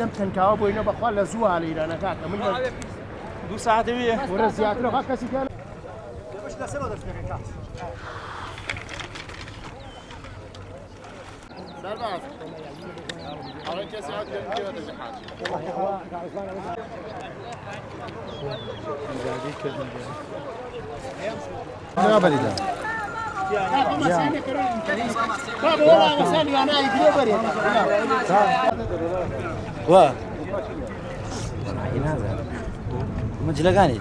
لم تنكاو بوينه بخوال زوها ليرانا كاكا من 2 ساعة وياه ورا زياتر هكا سيكال باش لا سبب في كاس سلام على كاس عاد كذا تجحات لا بريده وا مجلقاني